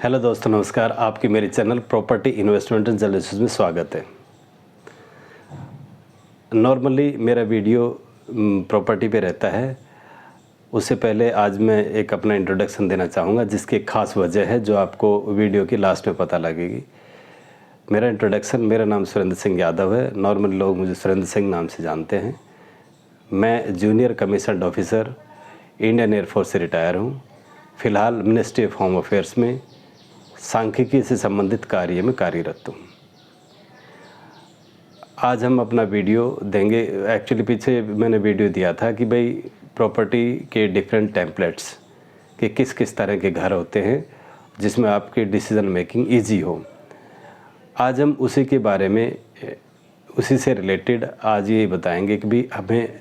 Hello दोस्तों, नमस्कार। आपकी मेरे channel property investment and analysis में स्वागत है। नॉर्मली मेरा वीडियो प्रॉपर्टी पे रहता है। उससे पहले आज मैं एक अपना इंट्रोडक्शन देना चाहूँगा, जिसकी एक ख़ास वजह है जो आपको वीडियो की लास्ट में पता लगेगी। मेरा इंट्रोडक्शन, मेरा नाम सुरेंद्र सिंह यादव है। नॉर्मली लोग मुझे सुरेंद्र सिंह नाम से जानते हैं। मैं junior commissioned officer Indian air force से रिटायर हूँ। फ़िलहाल मिनिस्ट्री ऑफ होम अफेयर्स में सांख्यिकी से संबंधित कार्य में कार्यरत हूँ। आज हम अपना वीडियो देंगे। एक्चुअली पीछे मैंने वीडियो दिया था कि भाई प्रॉपर्टी के डिफरेंट टेम्पलेट्स कि किस किस तरह के घर होते हैं जिसमें आपकी डिसीज़न मेकिंग इजी हो। आज हम उसी के बारे में, उसी से रिलेटेड आज ये बताएंगे कि भाई हमें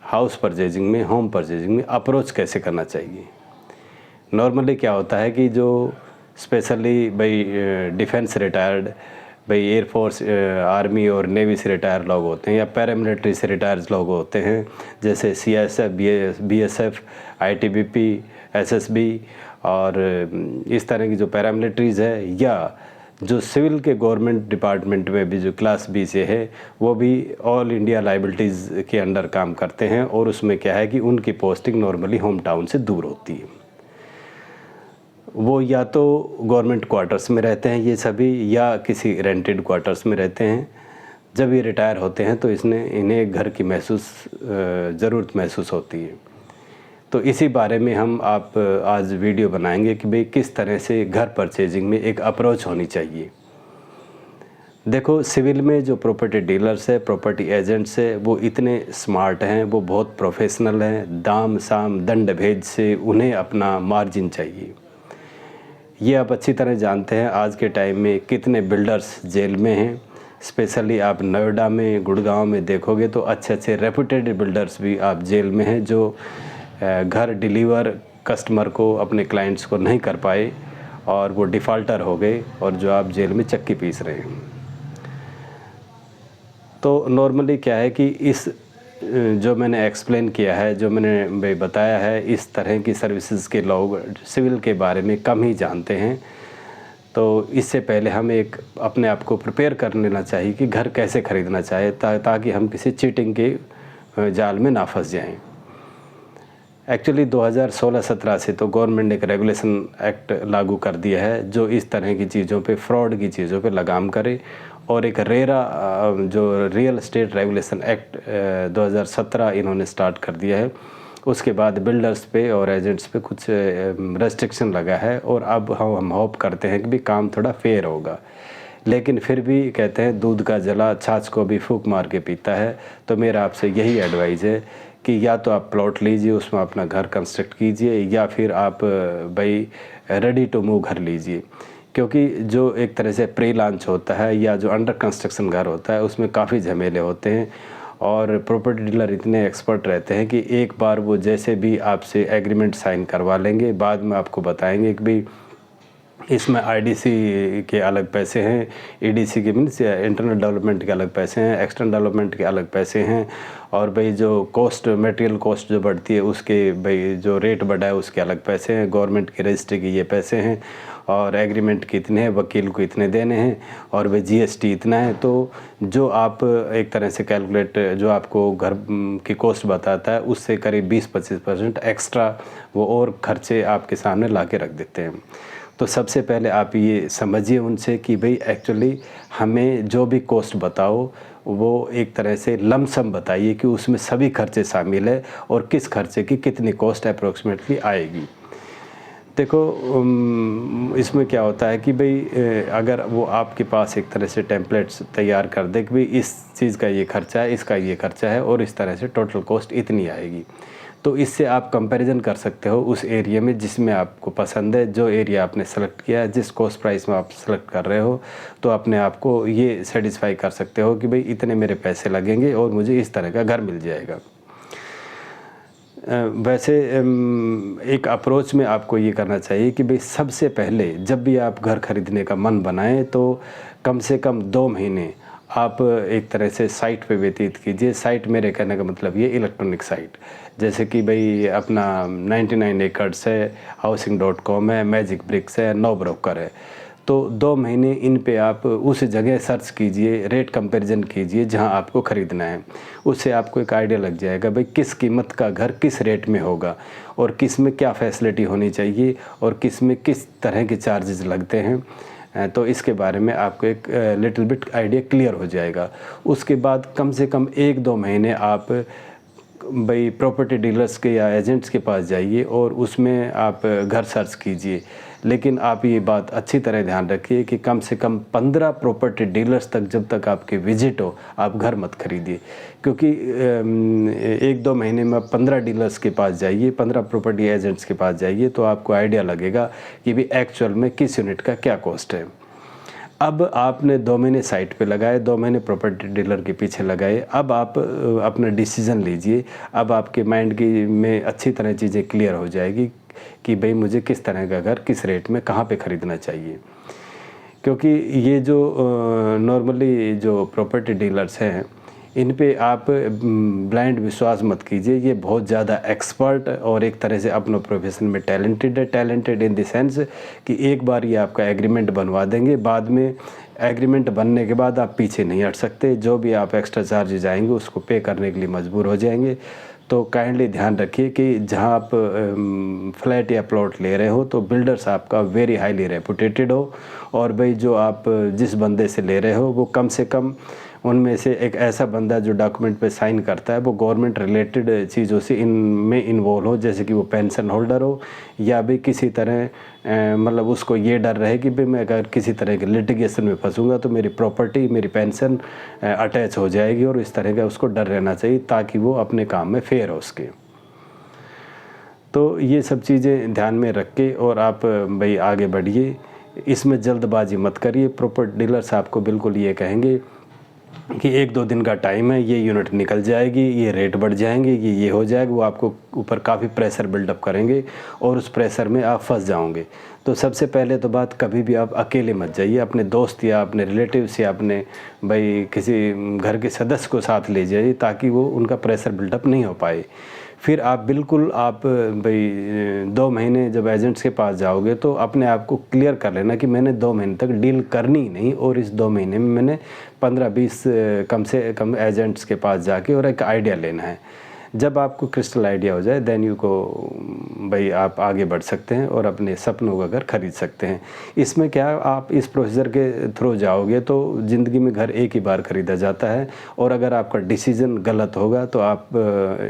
हाउस परचेजिंग में, होम परचेजिंग में अप्रोच कैसे करना चाहिए। नॉर्मली क्या होता है कि जो स्पेशली भाई डिफेंस रिटायर्ड, भाई एयरफोर्स, आर्मी और नेवी से रिटायर लोग होते हैं या पैरामिलिट्री से रिटायर्ड लोग होते हैं, जैसे CSF, BSF, ITBP, SSB और इस तरह की जो पैरामिलिट्रीज़ है, या जो सिविल के गवर्नमेंट डिपार्टमेंट में भी जो क्लास B से है, वो भी ऑल इंडिया लाइबिलिटीज़ के अंडर काम करते हैं। और उसमें क्या है कि उनकी पोस्टिंग नॉर्मली होम टाउन से दूर होती है। वो या तो गवर्नमेंट क्वार्टर्स में रहते हैं ये सभी, या किसी रेंटेड क्वार्टर्स में रहते हैं। जब ये रिटायर होते हैं तो इन्हें घर की ज़रूरत महसूस होती है। तो इसी बारे में हम आज वीडियो बनाएंगे कि भाई किस तरह से घर परचेजिंग में एक अप्रोच होनी चाहिए। देखो, सिविल में जो प्रॉपर्टी डीलर्स है, प्रॉपर्टी एजेंट्स है, वो इतने स्मार्ट हैं, वो बहुत प्रोफेशनल हैं। दाम साम दंड भेद से उन्हें अपना मार्जिन चाहिए। ये आप अच्छी तरह जानते हैं। आज के टाइम में कितने बिल्डर्स जेल में हैं। स्पेशली आप नोएडा में, गुड़गांव में देखोगे तो अच्छे अच्छे रेपुटेड बिल्डर्स भी आप जेल में हैं, जो घर डिलीवर कस्टमर को, अपने क्लाइंट्स को नहीं कर पाए और वो डिफ़ॉल्टर हो गए, और जो आप जेल में चक्की पीस रहे हैं। तो नॉर्मली क्या है कि इस जो मैंने एक्सप्लेन किया है, जो मैंने बताया है, इस तरह की सर्विसेज के लोग सिविल के बारे में कम ही जानते हैं। तो इससे पहले हमें अपने आप को प्रिपेयर कर लेना चाहिए कि घर कैसे ख़रीदना चाहिए, ताकि हम किसी चीटिंग के जाल में ना फंस जाएं। एक्चुअली 2016-17 से तो गवर्नमेंट ने एक रेगुलेशन एक्ट लागू कर दिया है जो इस तरह की चीज़ों पे, फ्रॉड की चीज़ों पे लगाम करे। और एक रेरा जो रियल एस्टेट रेगुलेशन एक्ट 2017 इन्होंने स्टार्ट कर दिया है। उसके बाद बिल्डर्स पे और एजेंट्स पे कुछ रेस्ट्रिक्शन लगा है, और अब हम होप करते हैं कि भी काम थोड़ा फेयर होगा। लेकिन फिर भी कहते हैं दूध का जला छाछ को भी फूंक मार के पीता है। तो मेरा आपसे यही एडवाइस है कि या तो आप प्लॉट लीजिए, उसमें अपना घर कंस्ट्रक्ट कीजिए, या फिर आप भाई रेडी टू मूव घर लीजिए। क्योंकि जो एक तरह से प्री लॉन्च होता है या जो अंडर कंस्ट्रक्शन घर होता है, उसमें काफ़ी झमेले होते हैं। और प्रॉपर्टी डीलर इतने एक्सपर्ट रहते हैं कि एक बार वो जैसे भी आपसे एग्रीमेंट साइन करवा लेंगे, बाद में आपको बताएंगे कि भाई इसमें IDC के अलग पैसे हैं, EDC के मीन्स इंटरनल डेवलपमेंट के अलग पैसे हैं, एक्सटर्नल डेवलपमेंट के अलग पैसे हैं, और भाई जो कॉस्ट, मटेरियल कॉस्ट जो बढ़ती है उसके भाई जो रेट बढ़ा है उसके अलग पैसे हैं, गवर्नमेंट की रजिस्ट्री की ये पैसे हैं, और एग्रीमेंट कितने हैं, वकील को इतने देने हैं, और भाई GST इतना है। तो जो आप एक तरह से कैलकुलेट, जो आपको घर की कॉस्ट बताता है, उससे करीब 20-25% एक्स्ट्रा वो और खर्चे आपके सामने ला के रख देते हैं। तो सबसे पहले आप ये समझिए उनसे कि भाई एक्चुअली हमें जो भी कॉस्ट बताओ वो एक तरह से लमसम बताइए कि उसमें सभी खर्चे शामिल है और किस खर्चे की कितनी कॉस्ट अप्रोक्सीमेटली आएगी। देखो, इसमें क्या होता है कि भाई अगर वो आपके पास एक तरह से टेम्पलेट्स तैयार कर दे कि भाई इस चीज़ का ये खर्चा है, इसका ये खर्चा है, और इस तरह से टोटल कॉस्ट इतनी आएगी, तो इससे आप कंपैरिजन कर सकते हो उस एरिया में जिसमें आपको पसंद है, जो एरिया आपने सेलेक्ट किया है, जिस कॉस्ट प्राइस में आप सेलेक्ट कर रहे हो। तो अपने आप को ये सेटिस्फाई कर सकते हो कि भाई इतने मेरे पैसे लगेंगे और मुझे इस तरह का घर मिल जाएगा। वैसे एक अप्रोच में आपको ये करना चाहिए कि भाई सबसे पहले जब भी आप घर खरीदने का मन बनाएं तो कम से कम 2 महीने आप एक तरह से साइट पे व्यतीत कीजिए। साइट मेरे कहने का मतलब ये इलेक्ट्रॉनिक साइट। जैसे कि भाई अपना 99 एकर्स है, Housing.com है, मैजिक ब्रिक्स है, नो ब्रोकर है। तो 2 महीने इन पे आप उस जगह सर्च कीजिए, रेट कंपैरिजन कीजिए जहां आपको ख़रीदना है। उससे आपको एक आइडिया लग जाएगा भाई किस कीमत का घर किस रेट में होगा और किस में क्या फैसिलिटी होनी चाहिए और किस में किस तरह के चार्जेस लगते हैं। तो इसके बारे में आपको एक लिटिल बिट आइडिया क्लियर हो जाएगा। उसके बाद कम से कम 1-2 महीने आप भाई प्रॉपर्टी डीलर्स के या एजेंट्स के पास जाइए और उसमें आप घर सर्च कीजिए। लेकिन आप ये बात अच्छी तरह ध्यान रखिए कि कम से कम 15 प्रॉपर्टी डीलर्स तक जब तक आपकी विजिट हो आप घर मत खरीदिए, क्योंकि 1-2 महीने में आप 15 डीलर्स के पास जाइए, 15 प्रॉपर्टी एजेंट्स के पास जाइए तो आपको आइडिया लगेगा कि भी एक्चुअल में किस यूनिट का क्या कॉस्ट है। अब आपने 2 महीने साइट पे लगाए, 2 महीने प्रॉपर्टी डीलर के पीछे लगाए, अब आप अपना डिसीज़न लीजिए। अब आपके माइंड की में अच्छी तरह चीज़ें क्लियर हो जाएगी कि भाई मुझे किस तरह का घर किस रेट में कहाँ पे ख़रीदना चाहिए। क्योंकि ये जो नॉर्मली जो प्रॉपर्टी डीलर्स हैं इन पे आप ब्लाइंड विश्वास मत कीजिए। ये बहुत ज़्यादा एक्सपर्ट और एक तरह से अपने प्रोफेशन में टैलेंटेड है। टैलेंटेड इन द सेंस कि एक बार ये आपका एग्रीमेंट बनवा देंगे, बाद में एग्रीमेंट बनने के बाद आप पीछे नहीं हट सकते। जो भी आप एक्स्ट्रा चार्जेज आएंगे उसको पे करने के लिए मजबूर हो जाएंगे। तो काइंडली ध्यान रखिए कि जहां आप फ्लैट या प्लॉट ले रहे हो तो बिल्डर्स आपका वेरी हाईली रेपुटेटेड हो, और भाई जो आप जिस बंदे से ले रहे हो वो कम से कम उनमें से एक ऐसा बंदा जो डॉक्यूमेंट पे साइन करता है वो गवर्नमेंट रिलेटेड चीज़ों से इनमें इन्वॉल्व हो, जैसे कि वो पेंशन होल्डर हो या भी किसी तरह मतलब उसको ये डर रहे कि भाई मैं अगर किसी तरह के लिटिगेशन में फंसूंगा तो मेरी प्रॉपर्टी मेरी पेंशन अटैच हो जाएगी, और इस तरह का उसको डर रहना चाहिए ताकि वो अपने काम में फेयर हो उसके। तो ये सब चीज़ें ध्यान में रख के और आप भाई आगे बढ़िए, इसमें जल्दबाजी मत करिए। प्रॉपर्टी डीलर्स आपको बिल्कुल ये कहेंगे कि 1-2 दिन का टाइम है, ये यूनिट निकल जाएगी, ये रेट बढ़ जाएंगे, ये हो जाएगा। वो आपको ऊपर काफ़ी प्रेशर बिल्डअप करेंगे और उस प्रेशर में आप फंस जाओगे। तो सबसे पहले तो बात, कभी भी आप अकेले मत जाइए, अपने दोस्त या अपने रिलेटिव्स या अपने भाई किसी घर के सदस्य को साथ ले जाइए ताकि वो उनका प्रेशर बिल्डअप नहीं हो पाए। फिर आप बिल्कुल आप भाई 2 महीने जब एजेंट्स के पास जाओगे तो अपने आप को क्लियर कर लेना कि मैंने 2 महीने तक डील करनी ही नहीं, और इस 2 महीने में मैंने 15-20 कम से कम एजेंट्स के पास जाके और एक आइडिया लेना है। जब आपको क्रिस्टल आइडिया हो जाए देन यू को भाई आप आगे बढ़ सकते हैं और अपने सपनों का घर खरीद सकते हैं। इसमें क्या आप इस प्रोसीजर के थ्रू जाओगे तो ज़िंदगी में घर एक ही बार ख़रीदा जाता है, और अगर आपका डिसीज़न गलत होगा तो आप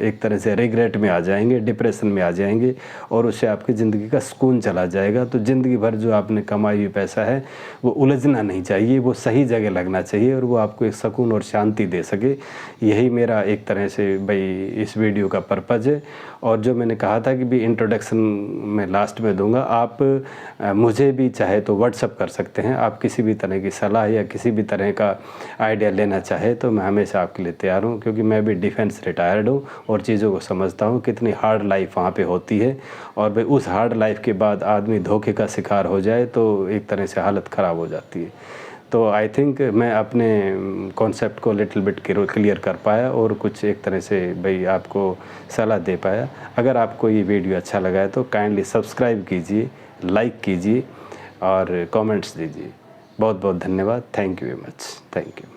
एक तरह से रिग्रेट में आ जाएंगे, डिप्रेशन में आ जाएंगे, और उससे आपकी ज़िंदगी का सुकून चला जाएगा। तो ज़िंदगी भर जो आपने कमाई हुई पैसा है वो उलझना नहीं चाहिए, वो सही जगह लगना चाहिए और वो आपको एक सुकून और शांति दे सके। यही मेरा एक तरह से भाई इस वीडियो का पर्पज़ है। और जो मैंने कहा था कि भी इंट्रोडक्शन में लास्ट में दूंगा, आप मुझे भी चाहे तो व्हाट्सअप कर सकते हैं। आप किसी भी तरह की सलाह या किसी भी तरह का आइडिया लेना चाहे तो मैं हमेशा आपके लिए तैयार हूँ, क्योंकि मैं भी डिफेंस रिटायर्ड हूँ और चीज़ों को समझता हूँ कितनी हार्ड लाइफ वहाँ पे होती है। और भाई उस हार्ड लाइफ के बाद आदमी धोखे का शिकार हो जाए तो एक तरह से हालत ख़राब हो जाती है। तो आई थिंक मैं अपने कॉन्सेप्ट को लिटिल बिट क्लियर कर पाया और कुछ एक तरह से भाई आपको सलाह दे पाया। अगर आपको ये वीडियो अच्छा लगा है तो काइंडली सब्सक्राइब कीजिए, लाइक कीजिए और कमेंट्स दीजिए। बहुत बहुत धन्यवाद। Thank you very much. Thank you.